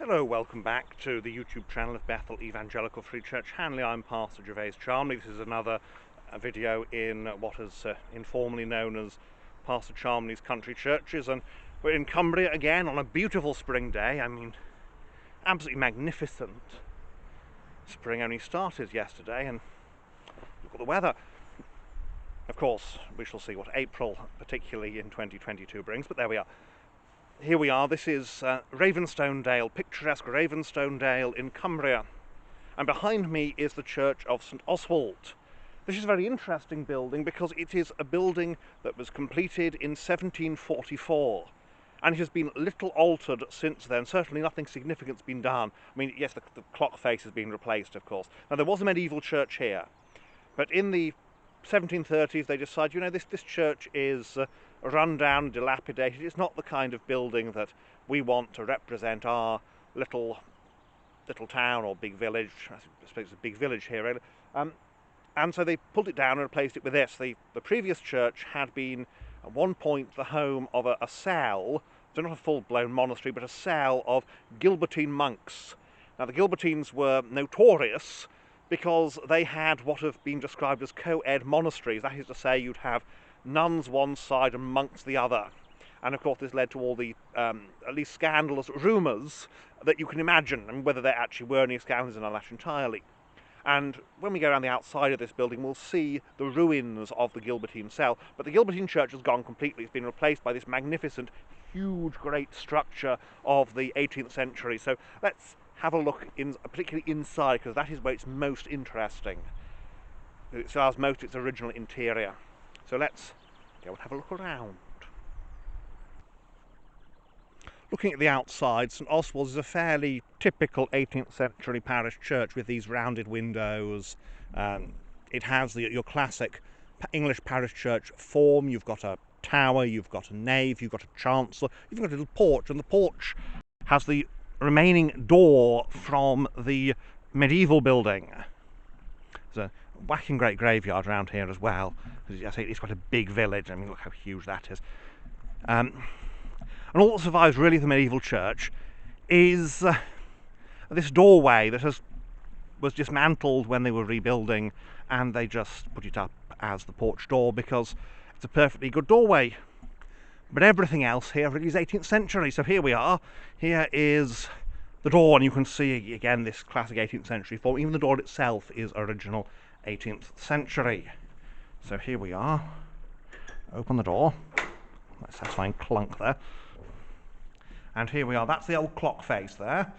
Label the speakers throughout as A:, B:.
A: Hello, welcome back to the YouTube channel of Bethel Evangelical Free Church Hanley. I'm Pastor Gervais Charmley. This is another video in what is informally known as Pastor Charmley's Country Churches, and we're in Cumbria again on a beautiful spring day. I mean, absolutely magnificent. Spring only started yesterday, and look at the weather. Of course, we shall see what April, particularly in 2022, brings, but there we are. Here we are. This is Ravenstonedale, picturesque Ravenstonedale in Cumbria, and behind me is the church of St Oswald. This is a very interesting building because it is a building that was completed in 1744, and it has been little altered since then. Certainly nothing significant's been done. I mean, yes, the clock face has been replaced, of course. Now, there was a medieval church here, but in the 1730s they decided, you know, this church is run down, dilapidated. It's not the kind of building that we want to represent our little town or big village. I suppose it's a big village here, really. And so they pulled it down and replaced it with this. The previous church had been at one point the home of a cell, so not a full-blown monastery, but a cell of Gilbertine monks. Now, the Gilbertines were notorious because they had what have been described as co-ed monasteries. That is to say, you'd have nuns one side and monks the other. And of course this led to all the at least scandalous rumours that you can imagine, and whether there actually were any scandals in that entirely. And when we go around the outside of this building, we'll see the ruins of the Gilbertine cell. But the Gilbertine church has gone completely. It's been replaced by this magnificent, huge, great structure of the 18th century. So let's have a look, particularly inside, because that is where it's most interesting. It still has most of its original interior. So let's go and have a look around. Looking at the outside, St Oswald's is a fairly typical 18th century parish church with these rounded windows. It has your classic English parish church form. You've got a tower, you've got a nave, you've got a chancel, you've got a little porch, and the porch has the remaining door from the medieval building. There's a whacking great graveyard around here as well. I say it's quite a big village. I mean, look how huge that is. And all that survives really of the medieval church is this doorway that was dismantled when they were rebuilding, and they just put it up as the porch door because it's a perfectly good doorway. But everything else here really is 18th century. So here we are. Here is the door, and you can see again this classic 18th century form. Even the door itself is original 18th century. So here we are. Open the door. That satisfying clunk there. And here we are. That's the old clock face there.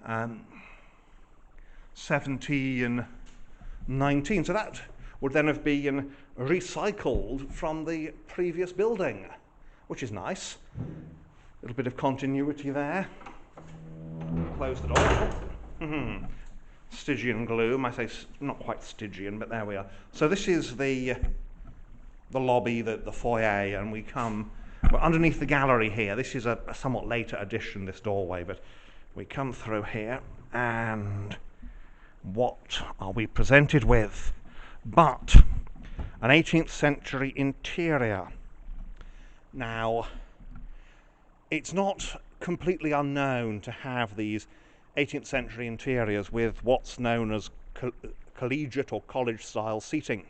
A: 1719. So that would then have been recycled from the previous building, which is nice. A little bit of continuity there. Close the door. Stygian gloom. I say not quite Stygian, but there we are. So this is the lobby, the foyer, and we're underneath the gallery here. This is a somewhat later addition, this doorway, but we come through here, and what are we presented with but an 18th century interior? Now, it's not completely unknown to have these 18th century interiors with what's known as collegiate or college style seating.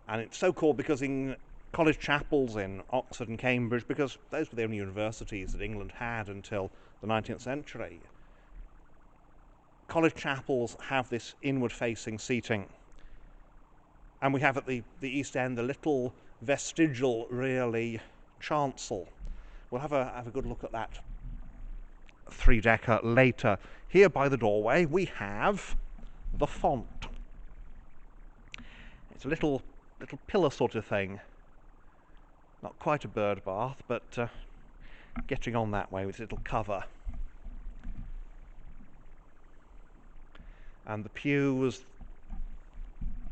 A: And it's so called because in college chapels in Oxford and Cambridge, because those were the only universities that England had until the 19th century, college chapels have this inward facing seating. And we have at the East End the little vestigial, really, chancel. We'll have a good look at that three-decker later. Here by the doorway we have the font. It's a little pillar sort of thing. Not quite a bird bath, but getting on that way with a little cover. And the pews,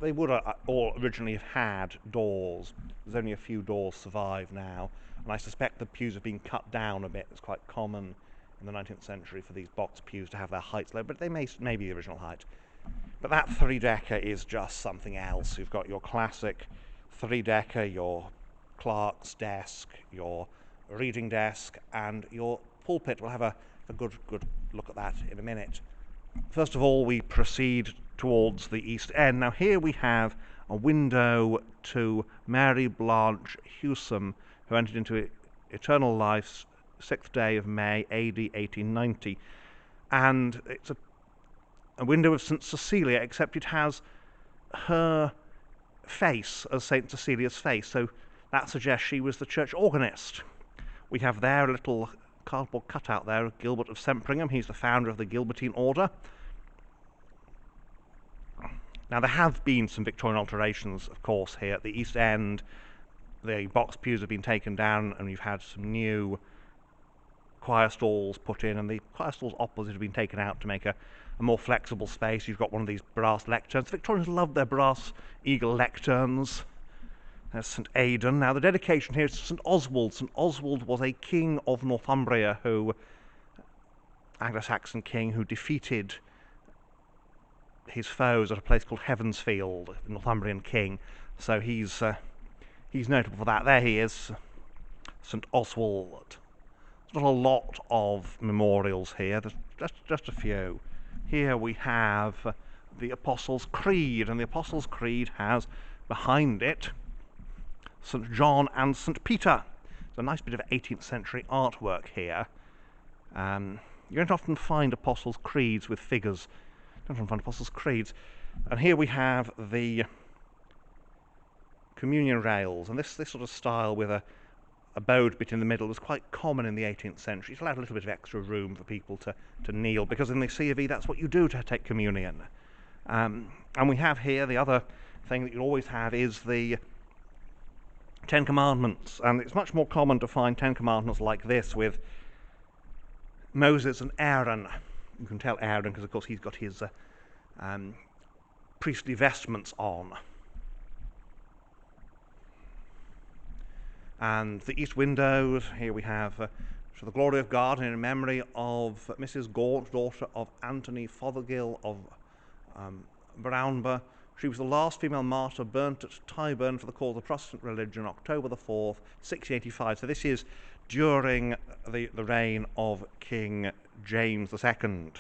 A: they would all originally have had doors. There's only a few doors survive now, and I suspect the pews have been cut down a bit. It's quite common in the 19th century for these box pews to have their heights low, but they may be the original height. But that three-decker is just something else. You've got your classic three-decker, your clerk's desk, your reading desk, and your pulpit will have a a good look at that in a minute. First of all, we proceed towards the east end. Now here we have a window to Mary Blanche Hewsome, who entered into eternal life 6th day of May AD 1890, and it's a window of St Cecilia, except it has her face as St Cecilia's face, so that suggests she was the church organist. We have there a little cardboard cutout there of Gilbert of Sempringham. He's the founder of the Gilbertine order. Now there have been some Victorian alterations, of course, here at the east end. The box pews have been taken down and you've had some new choir stalls put in, and the choir stalls opposite have been taken out to make a more flexible space. You've got one of these brass lecterns. The Victorians loved their brass eagle lecterns. There's St Aidan. Now the dedication here is to St Oswald. St Oswald was a king of Northumbria, Anglo-Saxon king, who defeated his foes at a place called Ravenstonedale, the Northumbrian king. So he's notable for that. There he is, St Oswald. There's not a lot of memorials here. There's just a few. Here we have the Apostles' Creed, and the Apostles' Creed has behind it St John and St Peter. It's a nice bit of 18th century artwork here. You don't often find Apostles' Creeds with figures. You don't often find Apostles' Creeds. And here we have the communion rails, and this sort of style with a bowed bit in the middle was quite common in the 18th century. It allowed a little bit of extra room for people to kneel, because in the C of E that's what you do to take communion. And we have here the other thing that you always have is the Ten Commandments, and it's much more common to find Ten Commandments like this with Moses and Aaron. You can tell Aaron because of course he's got his priestly vestments on. And the east windows, here we have for the glory of God and in memory of Mrs. Gaunt, daughter of Anthony Fothergill of Brownber. She was the last female martyr burnt at Tyburn for the cause of Protestant religion, October the 4th, 1685. So this is during the reign of King James II.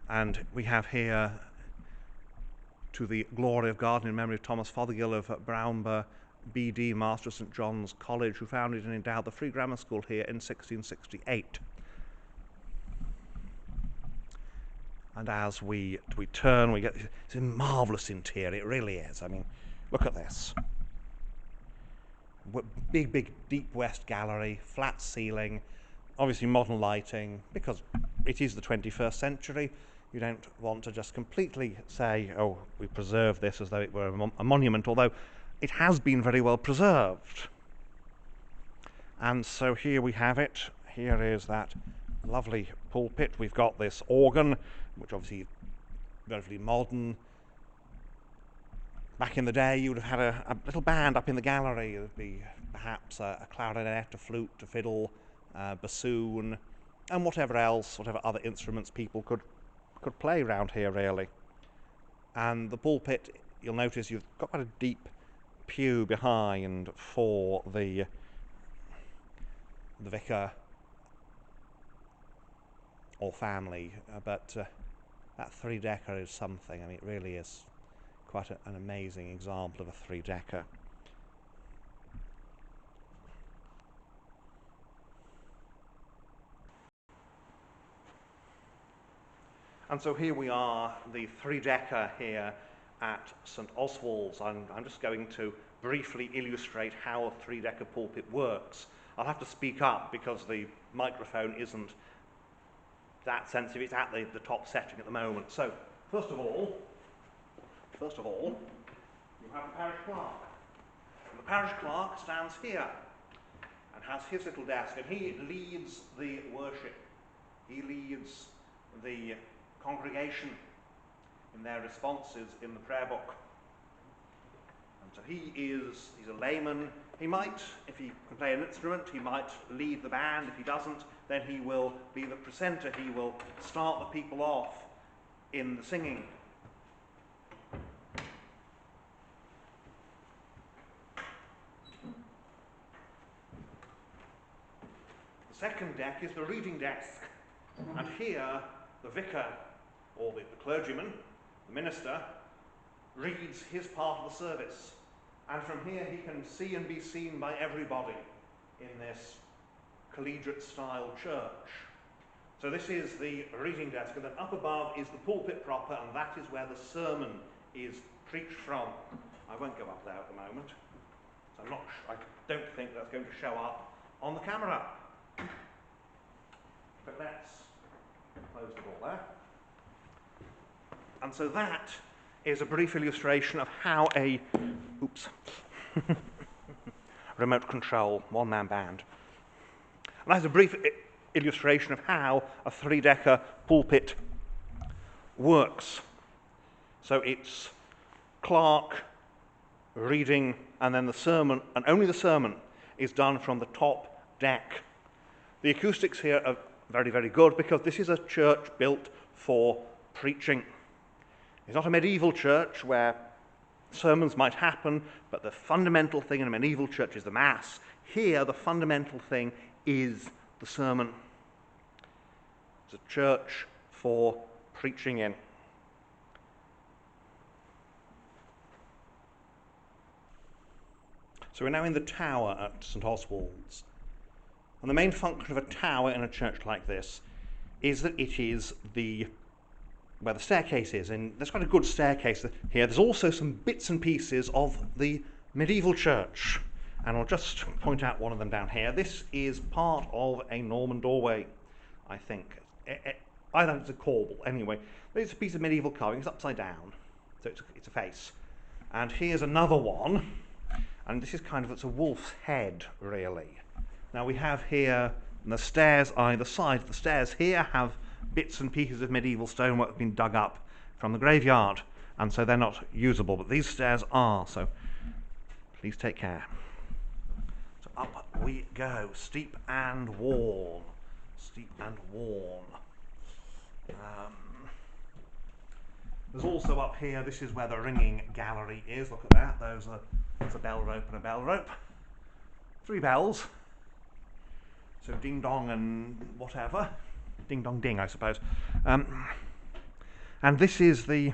A: And we have here, to the glory of God, in memory of Thomas Fothergill of Brownber, B.D., Master of St John's College, who founded and endowed the Free Grammar School here in 1668. And as we turn, we get it's a marvellous interior. It really is. I mean, look at this. Big, deep west gallery, flat ceiling, obviously modern lighting, because it is the 21st century. You don't want to just completely say, oh, we preserve this as though it were a monument, although it has been very well preserved. And so here we have it. Here is that lovely pulpit. We've got this organ, which obviously is relatively modern. Back in the day, you would have had a little band up in the gallery. There would be perhaps a clarinet, a flute, a fiddle, bassoon, and whatever else, whatever other instruments people could play around here, really. And the pulpit, you'll notice you've got quite a deep pew behind for the vicar or family, but that three-decker is something. I mean, it really is quite an amazing example of a three-decker. And so here we are, the three-decker here at St Oswald's. I'm just going to briefly illustrate how a three-decker pulpit works. I'll have to speak up because the microphone isn't that sensitive. It's at the top setting at the moment. So, first of all, you have the parish clerk. And the parish clerk stands here and has his little desk, and he leads the worship. He leads the congregation in their responses in the prayer book. And so he's a layman. He might, if he can play an instrument, he might lead the band. If he doesn't, then he will be the presenter. He will start the people off in the singing. second deck is the reading desk, and here the vicar, or the clergyman, the minister, reads his part of the service, and from here he can see and be seen by everybody in this collegiate style church. So this is the reading desk, and then up above is the pulpit proper, and that is where the sermon is preached from. I won't go up there at the moment, so I don't think that's going to show up on the camera. But let's close the door there. And so that is a brief illustration of how a remote control one-man band. And that's a brief illustration of how a three-decker pulpit works. So it's clerk reading, and then the sermon, and only the sermon, is done from the top deck. The acoustics here are very, very good because this is a church built for preaching. It's not a medieval church where sermons might happen, but the fundamental thing in a medieval church is the Mass. Here, the fundamental thing is the sermon. It's a church for preaching in. So we're now in the tower at St Oswald's. And the main function of a tower in a church like this is that it is where the staircase is, and there's quite a good staircase here. There's also some bits and pieces of the medieval church, and I'll just point out one of them down here. This is part of a Norman doorway, I think. I think it's a corbel. Anyway, it's a piece of medieval carving. It's upside down, so it's a face. And here's another one, and this is it's a wolf's head, really. Now we have here the stairs either side. The stairs here have bits and pieces of medieval stonework that have been dug up from the graveyard, and so they're not usable, but these stairs are, so please take care. So up we go, steep and worn. Steep and worn. There's also up here, this is where the ringing gallery is. Look at that, there's a bell rope and a bell rope. 3 bells. So ding dong and whatever. Ding dong ding, I suppose. And this is the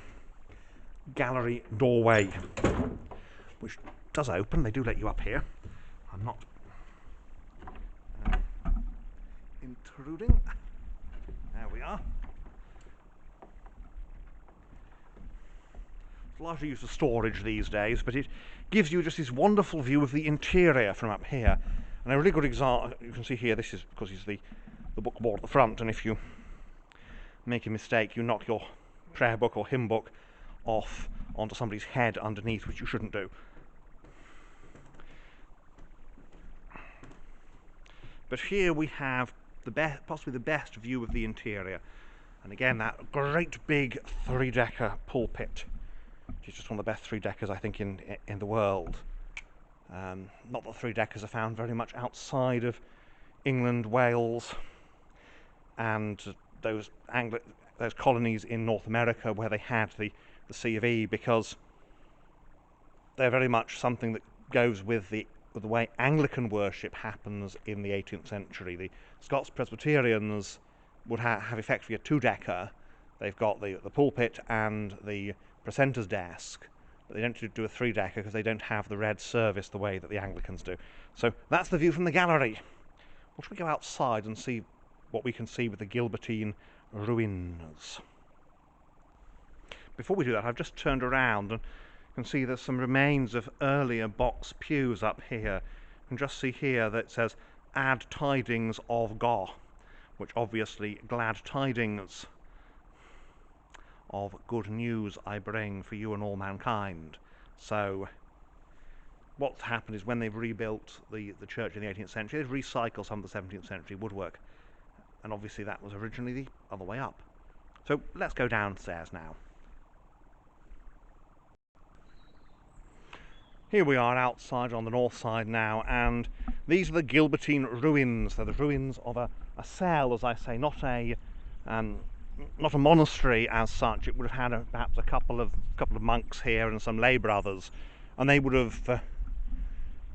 A: gallery doorway, which does open. They do let you up here. I'm not intruding. There we are. It's largely used for storage these days, but it gives you just this wonderful view of the interior from up here. And a really good example, you can see here, this is because it's the bookboard at the front, and if you make a mistake, you knock your prayer book or hymn book off onto somebody's head underneath, which you shouldn't do. But here we have possibly the best view of the interior, and again that great big 3-decker pulpit, which is just one of the best 3-deckers I think in the world. Not that 3-deckers are found very much outside of England, Wales, and those colonies in North America where they had the C of E, because they're very much something that goes with the way Anglican worship happens in the 18th century. The Scots Presbyterians would have effectively a 2-decker. They've got the pulpit and the precentor's desk, but they don't do a 3-decker because they don't have the red service the way that the Anglicans do. So that's the view from the gallery. Well, shall we go outside and see what we can see with the Gilbertine ruins? Before we do that, I've just turned around and can see there's some remains of earlier box pews up here. You can just see here that it says "Add tidings of God," which obviously glad tidings of good news I bring for you and all mankind. So what's happened is when they've rebuilt the church in the 18th century, they've recycled some of the 17th century woodwork, and obviously that was originally the other way up. So let's go downstairs now. Here we are outside on the north side now, and these are the Gilbertine ruins. They're the ruins of a cell, as I say, not a monastery as such. It would have had perhaps a couple of monks here and some lay brothers, and they would have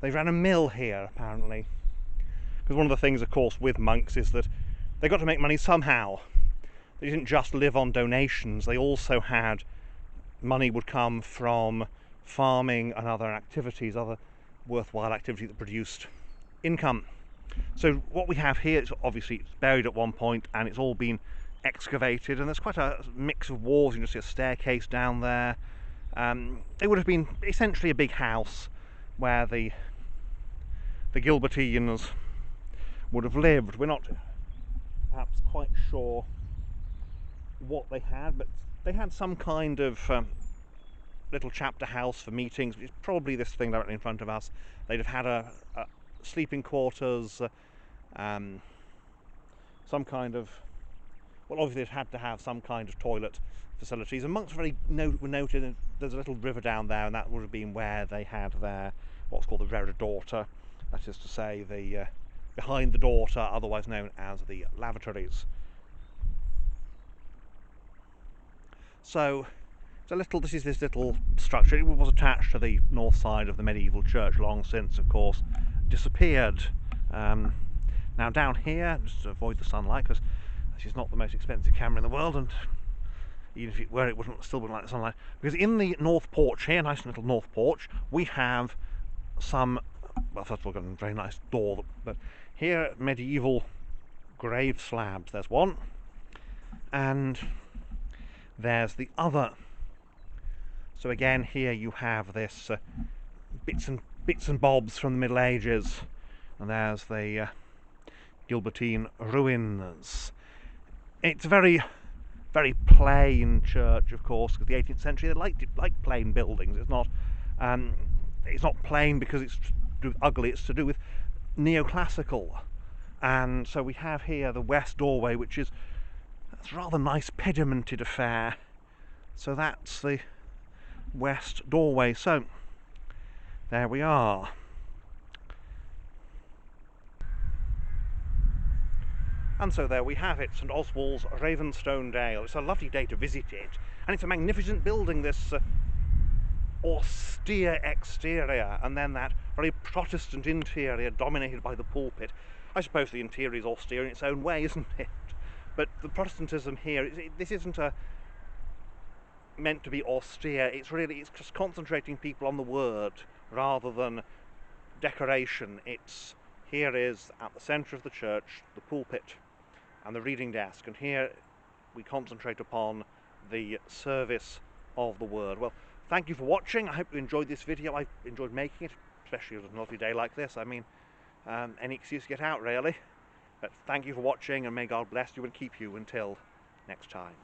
A: they ran a mill here apparently, Because one of the things, of course, with monks is that they got to make money somehow. They didn't just live on donations, they also had money would come from farming and other activities, other worthwhile activities that produced income. So what we have here, it's obviously it's buried at one point and it's all been excavated, and there's quite a mix of walls. You can see a staircase down there. It would have been essentially a big house where the Gilbertines would have lived. We're not perhaps quite sure what they had, but they had some kind of little chapter house for meetings, which is probably this thing directly in front of us. They'd have had a sleeping quarters, some kind of, well, obviously they'd had to have some kind of toilet facilities, and monks were noted. There's a little river down there, and that would have been where they had their what's called the reredota, that is to say the behind the daughter, otherwise known as the lavatories. So this is this little structure. It was attached to the north side of the medieval church, long since, of course, disappeared. Now down here, just to avoid the sunlight, because this is not the most expensive camera in the world, and even if it were, it still wouldn't like the sunlight. Because in the north porch here, nice little north porch, we have some, well, first of all, got a very nice door, but here, medieval grave slabs. There's one, and there's the other. So again, here you have this bits and bobs from the Middle Ages, and there's the Gilbertine ruins. It's a very, very plain church, of course, because the 18th century they liked plain buildings. It's not plain because it's ugly. It's to do with neoclassical, and so we have here the west doorway, which is a rather nice pedimented affair. So that's the west doorway. So there we are. And so there we have it, St Oswald's, Ravenstonedale. It's a lovely day to visit it, and it's a magnificent building, this austere exterior, and then that very Protestant interior dominated by the pulpit. I suppose the interior is austere in its own way, isn't it? But the Protestantism here, this isn't meant to be austere. It's just concentrating people on the word rather than decoration. Here is at the centre of the church, the pulpit and the reading desk, and here we concentrate upon the service of the word. Well, thank you for watching. I hope you enjoyed this video. I enjoyed making it, especially on a lovely day like this. I mean, any excuse to get out, really. But thank you for watching, and may God bless you and keep you until next time.